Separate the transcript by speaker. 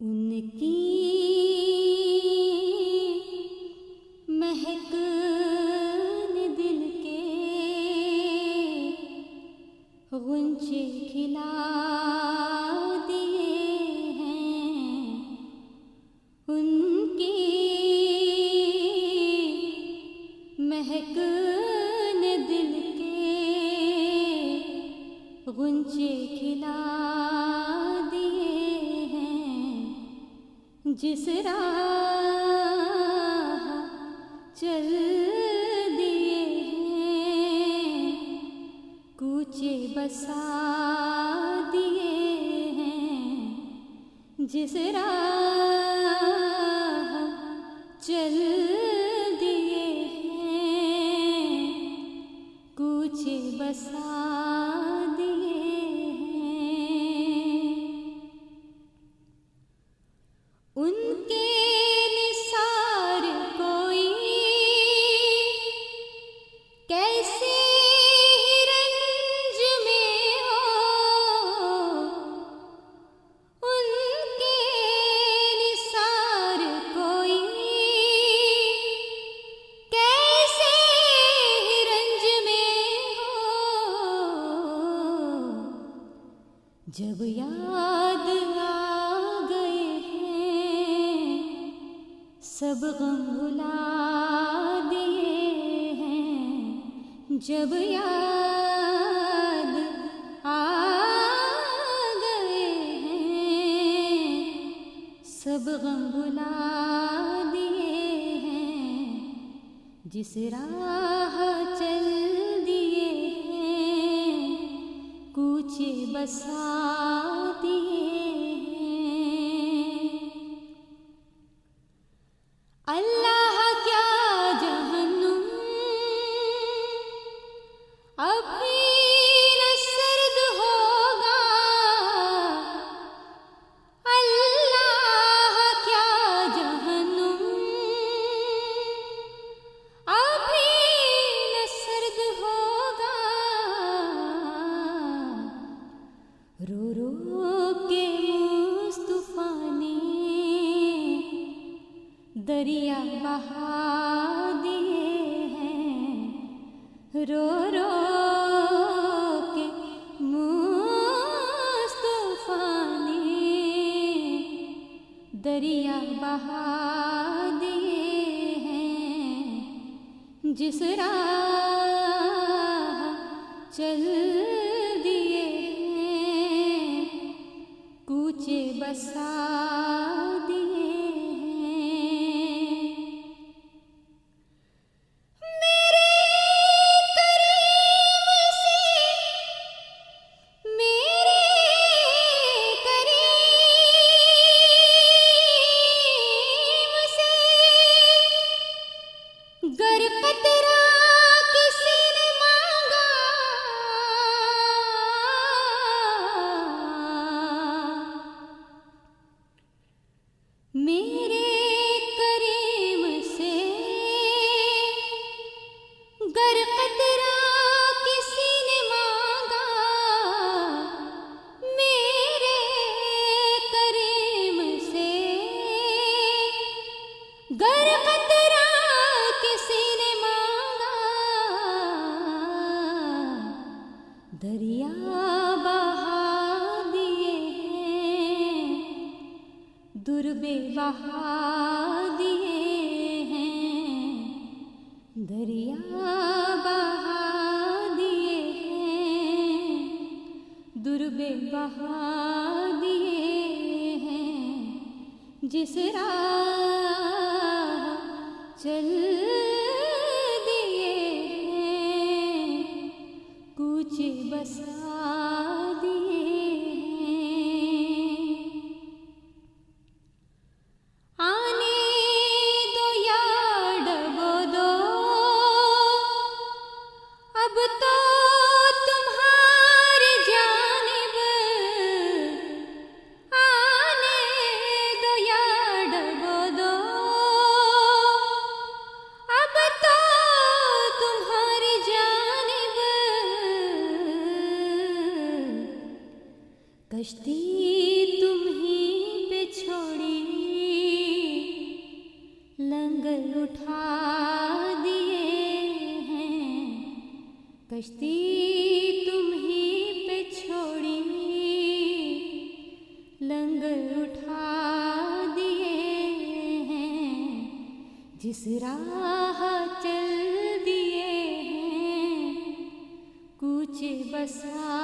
Speaker 1: उनकी महक ने दिल के गुंचे खिला दिए हैं। उनकी महक ने दिल के गुंचे खिला दिए हैं। जिस राह चल दिए हैं, कूचे बसा दिए हैं। जिस राह चल दिए हैं, कूचे बसा दिए हैं। उनके निसार कोई कैसे ही रंज में हो। उनके निसार कोई कैसे ही रंज में हो। जब याद आ गए हैं, सब गम भुला दिए हैं। जब याद आ गए हैं, सब गम भुला दिए हैं। जिस राह चल दिए हैं, कूचे बसा दिए हैं। अल्लाह क्या जहन्नुम अब भी न सर्द होगा। अल्लाह क्या जहन्नुम अब भी न सर्द होगा। रो रो के मुस्तफा ने दरिया बहा दिए हैं। रो रो के मुस्तफा ने दरिया बहा दिए हैं। जिस राह चल दिए हैं, कूचे बसा दिए हैं। मेरे करीम से, मेरे करीम से गर कतरा किसी ने मांगा। मेरे करीम से गर कतरा किसी ने मांगा। मेरे करीम से गर कतरा किसी ने मांगा। दरिया बहा दिए हैं, दुर्बे बहा दिए हैं। दरिया बहा दिए हैं, दुर्बे बहा दिए हैं। जिस राह चल दिए हैं, कूचे बसा दिए हैं। आने दो या डबो दो, अब तो तुम्हारी जानिब। आने दो या डबो दो, अब तो तुम्हारी जानिब। उठा दिए हैं, कश्ती तुम ही पे छोड़ी, लंगर उठा दिए हैं, जिस राह चल दिए हैं, कूच बसा